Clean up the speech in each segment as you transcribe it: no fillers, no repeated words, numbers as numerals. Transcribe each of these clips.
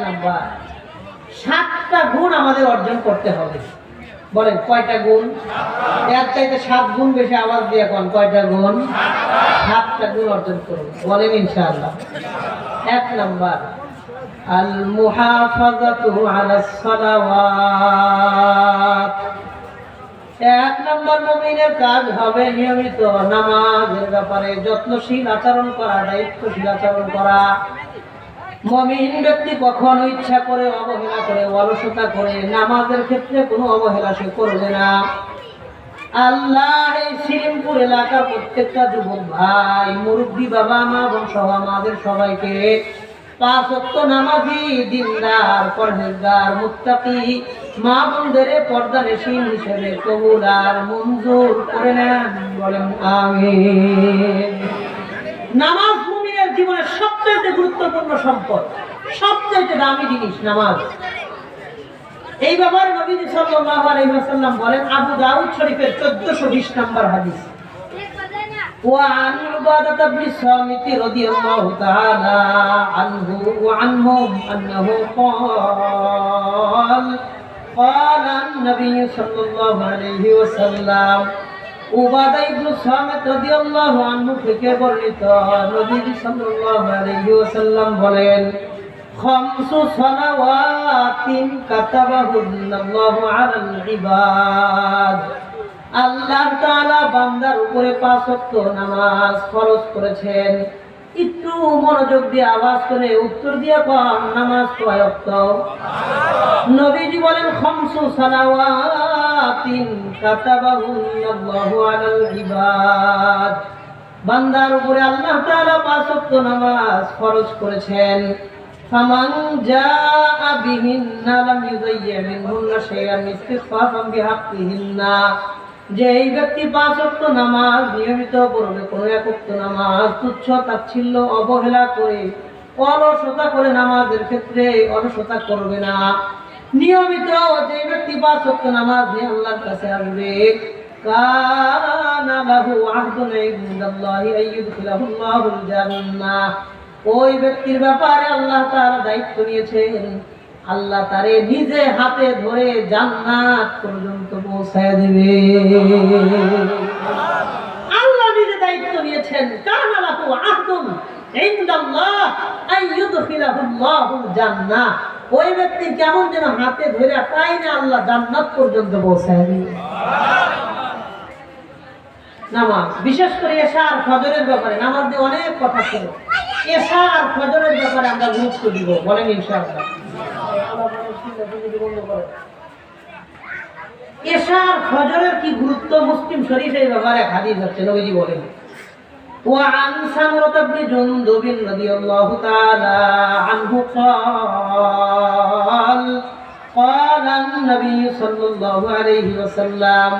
Number, 7টা গুণ আমাদের অর্জন করতে হবে। বলেন কয়টা গুণ? এর চাইতে 7 গুণ বেশি আওয়াজ দিয়ে কোন কয়টা গুণ? 7টা গুণ অর্জন করব, বলেন ইনশাআল্লাহ। 1 নাম্বার, আল মুহাফাজাতু আলাস সালাওয়াত। 1 নাম্বার মুমিনের কাজ হবে নিয়মিত নামাজের ব্যাপারে যত্নশীল আচরণ করা, দায়িত্বশীল আচরণ করা। মুমিন ব্যক্তি কখনো ইচ্ছা করে অবহেলা করে, অলসতা করে নামাজের ক্ষেত্রে কোনো অবহেলা সে করবে না। আল্লাহ এই শ্রীমপুর এলাকার প্রত্যেকটা যুবক ভাই, মুরব্বী, বাবা মা এবং সহ আমাদের সবাইকে 5 ওয়াক্ত নামাজি, দিনদার, পরহেজগার, মুত্তাকি মা বোনদের পর্দানশীল হিসেবে কবুল আর মঞ্জুর করে নেন, বলেন আমিন। নামাজ মুমিনের জীবনের সবচেয়ে গুরুত্বপূর্ণ সম্পদ, সবচেয়ে দামি জিনিস নামাজ। এই ব্যাপারে নবীজি সাল্লাল্লাহু আলাইহি ওয়াসাল্লাম বলেন, আবু দাউদ শরীফের 1420 নম্বর হাদিস, وعن عبادة بن الصامت رضي الله تعالى عنه وعنهم أنه قال قال النبي صلى الله عليه وسلم, উবাদা ইবনে সামিত রাদিয়াল্লাহু আনহু থেকে বর্ণিত, নবীজি সাল্লাল্লাহু আলাইহি ওয়াসাল্লাম বলেন, খামসু সালাওয়াতিন কাতাবাহুল্লাহু আলাল ইবাদ। আল্লাহ তাআলা বান্দার উপরে 5 ওয়াক্ত নামাজ ফরজ করেছেন। একটু মনোযোগ দিয়ে আওয়াজ করে উত্তর দিয়ে কোন নামাজ কয় ওয়াক্ত? নবীজি বলেন, খামসু সালাওয়াতিন কাতাবাহুল্লাহু আলাল ইবাদ। বান্দার উপরে আল্লাহ তাআলা 5 ওয়াক্ত নামাজ ফরজ করেছেন। ফামান জাআ বিহিন্না লাম ইউযায়্যি মিনহুন্না শাইআন ইস্তিগফাফান বিহাক্কিহিন্না। যে এই ব্যক্তি 5 ওয়াক্ত নামাজ নিয়মিত পড়বে, কোনো এক ওয়াক্ত নামাজ তুচ্ছ তাচ্ছিল্য অবহেলা করে, অলসতা করে নামাজের ক্ষেত্রে অলসতা করবে না। নিয়মিত যে ব্যক্তি 5 ওয়াক্ত নামাজ নিয়ে আল্লাহর কাছে আসবে, কানা লাহু আহদুন ইনদাল্লাহি আইয়ুদখিলাহুল্লাহুল জান্নাহ। ওই ব্যক্তির ব্যাপারে আল্লাহ তাআলা দায়িত্ব নিয়েছেন, আল্লাহ তারে নিজে হাতে ধরে জান্নাত পর্যন্ত পৌঁছায় দেবে। আল্লাহ নিজে দায়িত্ব নিয়েছেন, কানা লাহু আহদুন ইনদাল্লাহ আইয়ুদখিলাহুল্লাহুল জান্নাহ। ওই ব্যক্তি কেমন যেন হাতে ধরে টাইনে আল্লাহ জান্নাত পর্যন্ত পৌঁছায় দেবে। নামাজ, বিশেষ করে এশা আর ফজরের ব্যাপারে নামাজ দিয়ে অনেক কথা ছিল। এশা আর ফজরের ব্যাপারে আমরা গুরুত্ব দিব, বলেন ইনশাআল্লাহ। এশা আর ফজরের কি গুরুত্ব, মুসলিম শরীফের ব্যাপারে হাদিস আছে। নবীজি বলেন, وعن سمرة بن جندب رضي الله تعالى عنه قال قال النبي صلى الله عليه وسلم,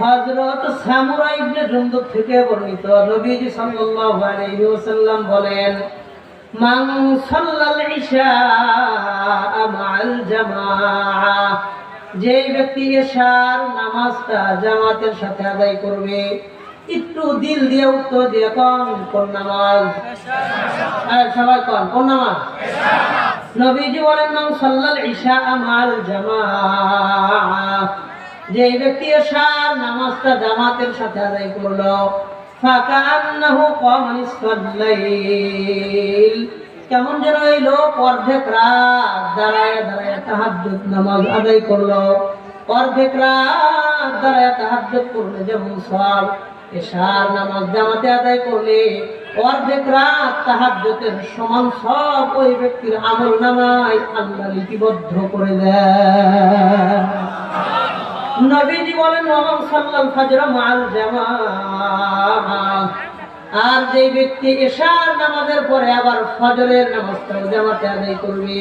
হযরত সামুরা ইবনে জুনদুব থেকে বর্ণিত, নবীজি সাল্লাল্লাহু আলাইহি ওয়াসাল্লাম বলেন, মান সাল্লাল ইশা মাআল জামাআহ। যে ব্যক্তি এশার নামাজটা জামাতের সাথে আদায় করবে, একটু দিল দিয়ে উত্তর দিয়ে কোন নামাজ? সবাই কোন নামাজ? নবীজি বলেন, মান সাল্লাল ইশা মাআল জামাআহ। যে ব্যক্তি এশার নামাজটা জামাতের সাথে আদায় করলো, ফাকান্নাহু ক্বামা নিসফাল লাইল। কেমন যেন এই লোক অর্ধেক রাত দাঁড়ায় দাঁড়ায় তাহাজ্জুদ নামাজ আদায় করলো। অর্ধেক রাত দাঁড়ায় তাহাজ্জুদ করলে যেমন সওয়াব, এশার নামাজ জামাতে আদায় করলে অর্ধেক রাত তাহাজ্জুদের সমান সব ওই ব্যক্তির আমলনামায় আল্লাহ লিপিবদ্ধ করে দেয়। নবীজি বলেন, ওয়ামান সাল্লাল ফজর মাআল জামাআহ। আর যে ব্যক্তি এশার নামাজের পরে আবার ফজরের নামাজটাও জামাতে আদায় করবে,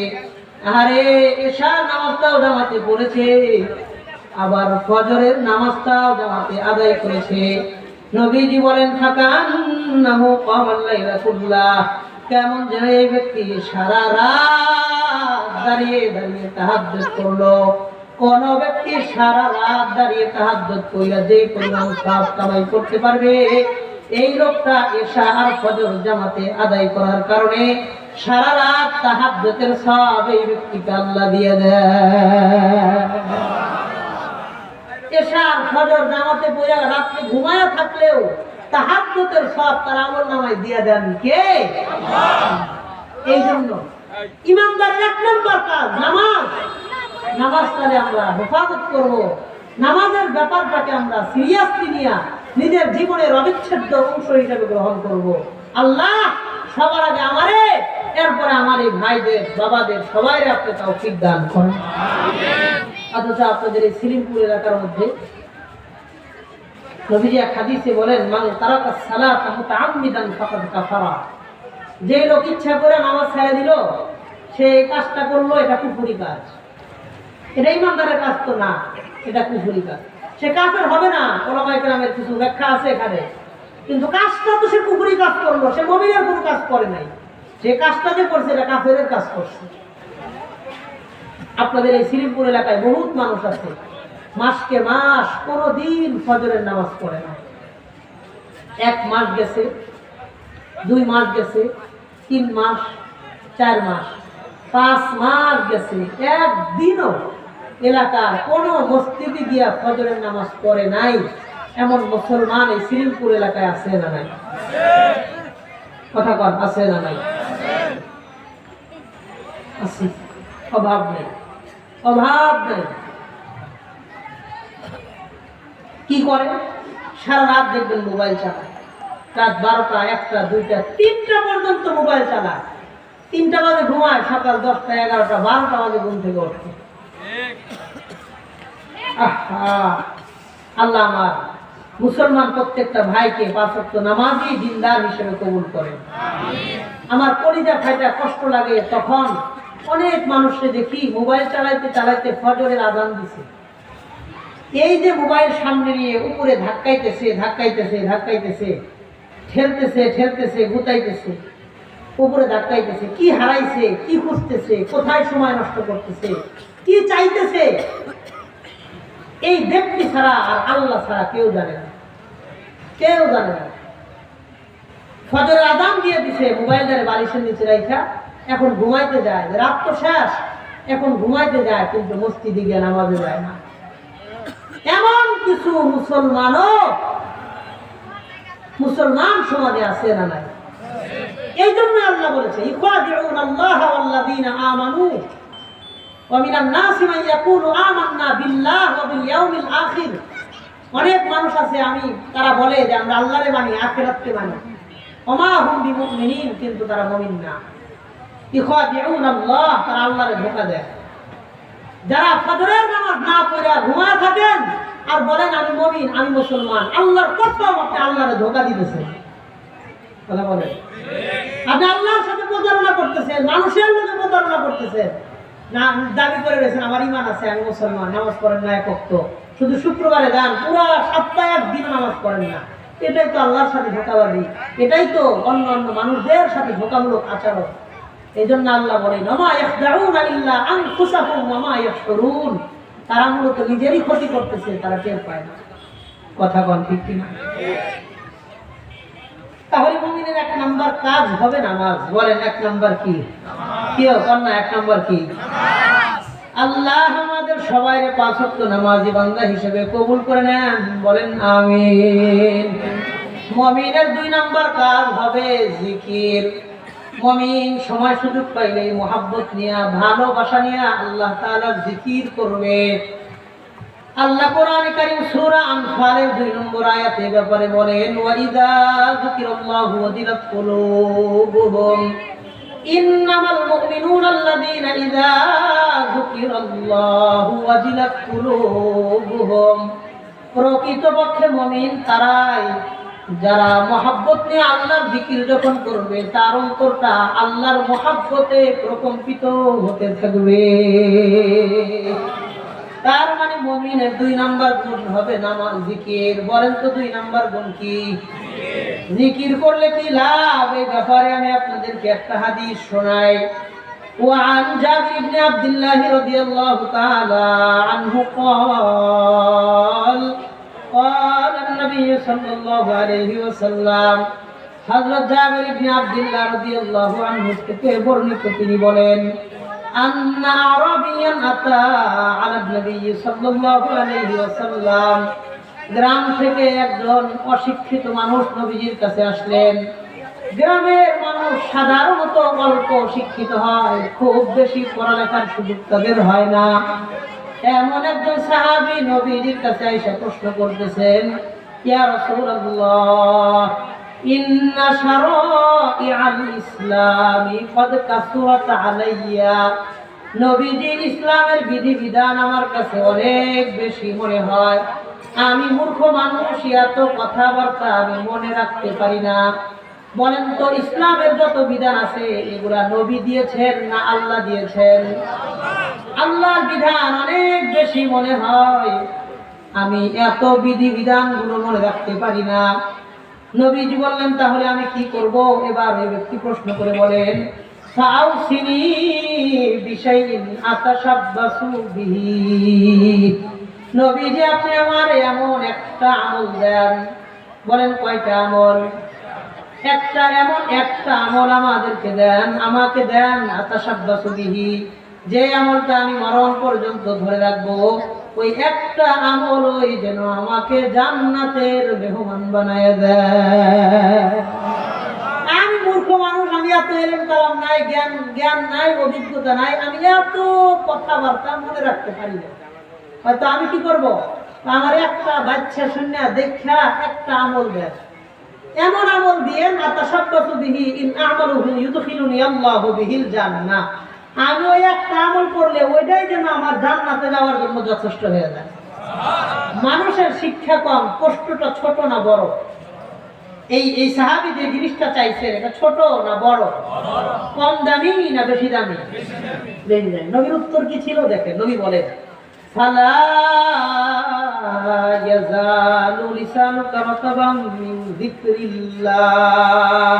আরে এশার নামাজটাও জামাতে পড়েছে, আবার ফজরের নামাজটাও জামাতে আদায় করেছে, নবীজি বলেন, ফাকান্নাহু ক্বামাল লাইলা কুল্লাহ। কেমন যেন এই ব্যক্তি সারা রাত দাঁড়িয়ে দাঁড়িয়ে তাহাজ্জুদ করলো। কোন ব্যক্তি সারা রাত দাঁড়িয়ে তাহাজ্জুদ কইরা যে পরিমাণ সওয়াব কামাই করতে পারবে, এই লোকটা এশা আর ফজর জামাতে আদায় করার কারণে সারা রাত তাহাজ্জুদের সওয়াব এই ব্যক্তিকে আল্লাহ দিয়ে দেয়। এশার ফজর নামাজে পড়ে রাতে ঘুমায়া থাকলেও তাহাজ্জুদের সওয়াব তার আমলনামায় দিয়ে দেন কে? আল্লাহ। এই জন্য ইমানদারের এক নম্বর কাজ নামাজ। নামাজটাকে আমরা হেফাজত করব, নামাজের ব্যাপারটাকে আমরা সিরিয়াসলি নিয়ে নিজের জীবনের অবিচ্ছেদ্য অংশ হিসেবে গ্রহণ করব। আল্লাহ সবার আগে আমারে, এরপরে আমার এই ভাইদের, বাবাদের সবাইরে আপনি তৌফিক দান করেন। অথচ আপনাদের এই সিলিমপুর এলাকার মধ্যে নবীজি এক হাদিসে বলেন, মান তারাকা সালাতা মুতাআম্মিদান ফাকাদ কাফারা। যে লোক ইচ্ছা করে নামাজ ছেড়ে দিল, সে এই কাজটা করলো, এটা কুফরি কাজ। এটা ইমানদারের কাজ তো না, এটা কুফরি কাজ। সে কাফের হবে না, ওলামায়ে কেরামের কিছু ব্যাখ্যা আছে এখানে, কিন্তু কাজটা তো সে কুফরি কাজ করলো, সে মুমিনের কোনো কাজ করে নাই। যে কাজটা যে করছে এটা কাফেরের কাজ করছে। আপনাদের এই শ্রীপুর এলাকায় বহুত মানুষ আছে, মাসকে মাস কোনদিন ফজরের নামাজ পড়ে না। 1 মাস গেছে, 2 মাস গেছে, 3 মাস, 4 মাস, 5 মাস গেছে, একদিনও এলাকার কোন মসজিদে গিয়া ফজরের নামাজ পড়ে নাই। এমন মুসলমান এই শ্রীপুর এলাকায় আছে না নাই? কথা কন, আছে না নাই? আছে, অভাব নেই, অভাব নেই। কি করে? সারা রাত দেখবেন মোবাইল চালায়, রাত 12টা, 1টা, 2টা, 3টা পর্যন্ত মোবাইল চালায়। 3টা বাজে ঘুমায়, সকাল 10টা, 11টা, 12টা বাজে ঘুম থেকে ওঠে। আল্লাহ আমার মুসলমান প্রত্যেকটা ভাইকে 5 ওয়াক্ত নামাজি দিনদার হিসেবে কবুল করেন। আমার কলিজা খাইটা কষ্ট লাগে তখন অনেক মানুষকে দেখি মোবাইল চালাইতে চালাইতে ফজরের আযান দিছে। এই যে মোবাইল সামনে নিয়ে উপরে ধাক্কাইতেছে, ধাক্কাইতেছে, ধাক্কাইতেছে, ঠেলতেছে, ঠেলতেছে, গুতাইতেছে, উপরে ধাক্কাইতেছে। কি হারাইছে, কি খুঁজতেছে, কোথায় সময় নষ্ট করতেছে, কি চাইতেছে, এই ব্যক্তি ছাড়া আর আল্লাহ ছাড়া কেউ জানে না, কেউ জানে না। ফজরের আযান দিয়ে দিছে, মোবাইলটারে বালিশের নিচে রাখা এখন ঘুমাইতে যায়। রাত তো শেষ, এখন ঘুমাইতে যায়, কিন্তু মসজিদে গিয়ে নামাজে যায় না। এমন কিছু মুসলমান সমাজে আছে না নাই? এই জন্য আল্লাহ বলেছে, ইখাদিউন আল্লাহ ওয়াল্লাযীনা আমানু ওয়া মিনান নাসি মান ইয়াকুলু আমান্না বিল্লাহি ওয়া বিল ইয়াউমিল আখির। অনেক মানুষ আছে, তারা বলে যে আমরা আল্লাহরে মানি, আখিরাতকে মানি, ওমা হুম বিমুমিনিন, কিন্তু তারা মুমিন না। ইখাদিউন আল্লাহ, তারা আল্লাহরে ধোঁকা দেয়। যারা ফজরের নামাজ না পড়ে ঘুমায় থাকেন আর বলেন আমি মুমিন, আমি মুসলমান, আল্লাহর কসম আপনি আল্লাহরে ধোঁকা দিতেছেন। কথা বলেন, আপনি আল্লাহর সাথে প্রতারণা করতেছেন, মানুষের সাথে প্রতারণা করতেছেন। না দাবি করে রয়েছেন আমার ঈমান আছে, আমি মুসলমান, নামাজ পড়েন না 1 ওয়াক্ত, শুধু শুক্রবারে যান, পুরো সপ্তাহে একদিন নামাজ পড়েন না। এটাই তো আল্লাহর সাথে ধোঁকাবাজি, এটাই তো অন্য মানুষদের সাথে ধোঁকামূলক আচরণ। এই জন্য আল্লাহ বলেন, ওমা ইয়াখদাউনা ইল্লা আনফুসাহুম ওয়া মা ইয়াশউরুন, তারা মূলত নিজেরই ক্ষতি করতেছে, তারা টের পায় না। কথা কোন ঠিক কিনা? তাহলে মুমিনের 1 নাম্বার কাজ হবে নামাজ। বলেন 1 নাম্বার কি? কি কোন না 1 নাম্বার কি? নামাজ। আল্লাহ আমাদের সবাইকে 5 ওয়াক্ত নামাজি বান্দা হিসেবে কবুল করে নেন। বলেন আমিন। মুমিনের 2 নাম্বার কাজ হবে জিকির। মুমিন সময় সুযোগ পাইলে মুহাব্বত নিয়ে, ভালোবাসা নিয়ে আল্লাহ তাআলার জিকির করবে। আল্লাহ কোরআনে কারীম সূরা আনফালের 2 নম্বর আয়াতে ব্যাপারে বলেন, ওয়া ইযা যুকিরাল্লাহু ওয়াজিলাত কুলুবুহুম ইন্নামাল মুমিনুনা আল্লাযীনা ইযা যুকিরাল্লাহু ওয়াজিলাত কুলুবুহুম। প্রকৃতপক্ষে মুমিন তারাই যারা মহব্বত নিয়ে আল্লাহর জিকির যখন করবে, তার অন্তরটা আল্লাহর মহব্বতে প্রকম্পিত হতে থাকবে। তার মানে মুমিনের 2 নাম্বার গুণ হবে নামাজ, জিকির। বলেন তো 2 নাম্বার গুণ কি? জিকির করলে কি লাভ? এই ব্যাপারে আমি আপনাদেরকে একটা হাদিস শোনাই। وعن جابر بن عبد الله رضي الله تعالى عنه قال قال النبي صلى الله عليه وسلم হযরত জাবির ইবনে আব্দুল্লাহ রাদিয়াল্লাহু আনহু থেকে বর্ণিত, তিনি বলেন আন্না আরাবিয়ান আতা আলা নবী সাল্লাল্লাহু আলাইহি ওয়াসাল্লাম, গ্রাম থেকে একজন অশিক্ষিত মানুষ নবীজির কাছে আসলেন। গ্রামের মানুষ সাধারণত অল্প শিক্ষিত হয়, খুব বেশি পড়ালেখার সুযোগ তাদের হয় না। এমন একজন সাহাবী নবীজির কাছে এসে প্রশ্ন করতেছেন, ইয়া রাসূলুল্লাহ, ইন্না শারাইআল ইসলামি ক্বাদ কাসুরাত আলাইয়া। নবীজি, ইসলামের বিধিবিধান আমার কাছে অনেক বেশি মনে হয়, আমি মূর্খ মানুষ, এত কথাবার্তা আমি মনে রাখতে পারি না। বলেন তো, ইসলামের যত বিধান আছে এগুলা নবী দিয়েছেন না আল্লাহ দিয়েছেন? আল্লাহর বিধান অনেক বেশি মনে হয়, আমি এত বিধিবিধানগুলো মনে রাখতে পারি না। নবীজি বললেন, তাহলে আমি কি করব? এবার ওই ব্যক্তি প্রশ্ন করে বলেন, ফাউসিনি বিশাইইন আতাশাব্বাসু বিহি। নবীজি, আপনি আমার এমন একটা আমল দেন। বলেন, কয়টা আমল? একটা, এমন একটা আমল আমাদেরকে দেন, আমাকে দেন, আতাশাব্বাসু বিহি, যে আমলটা আমি মরণ পর্যন্ত ধরে রাখবো। ওই একটা আমল ওই যেন আমাকে জান্নাতের মেহমান বানায় দেয়। আমি মূর্খ মানুষ, আমি এত এলেম কালাম নাই, জ্ঞান নাই, অভিজ্ঞতা নাই, আমি এত কথাবার্তা মনে রাখতে পারি না। হয়তো আমি কি করব, আমার একটা বাচ্চা শুনে দেখা একটা আমল দেন, এমন আমল দিয়ে আতাশাব্বাসু বিহি ইন আমালুহু ইউদখিলুনি আল্লাহু বিহিল জান্নাহ, আমি ওই একটা আমল করলে ওইটাই যেন আমার জান্নাতে যাওয়ার জন্য যথেষ্ট হয়ে যায়। মানুষের শিক্ষা কম, কষ্টটা ছোট না বড়? এই সাহাবী যে জিনিসটা চাইছে, এটা ছোট না বড়? কম দামি না বেশি দামি? বেশি দামি। নবীর উত্তর কি ছিল দেখেন, নবী বলেন, ফালা ইয়াজালু লিসানুকা রাতাবাম মিন যিকরিল্লাহ।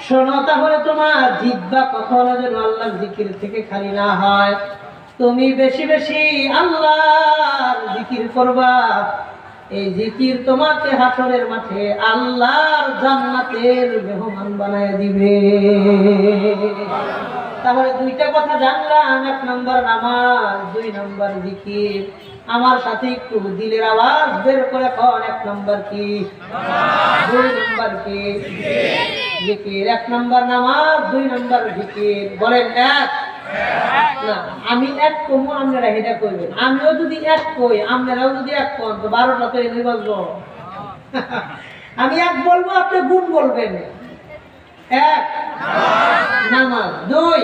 শোনো, তাহলে তোমার জিহ্বা কখনো যেন আল্লাহর জিকির থেকে খালি না হয়। তুমি বেশি বেশি আল্লাহর জিকির করবা, এই জিকির তোমাকে হাসরের মাঠে আল্লাহর জান্নাতের মেহমান বানায় দিবে। তাহলে দুইটা কথা জানলাম, এক নম্বর নামাজ, দুই নম্বর জিকির। আমার সাথে একটু দিলের আওয়াজ বের করে কর, এক নম্বর কি, দুই নম্বর কি? জিকির। এক নম্বর নামাজ, দুই নম্বর জিকির। বলেন এক না, আমি এক কমু, আপনারা এটা কইবেন। আমিও যদি এক কই, আপনারাও যদি এক কন, তো 12টা তো এনে বলবো। আমি এক বলবো, আপনি গুণ বলবেন। এক নামাজ, দুই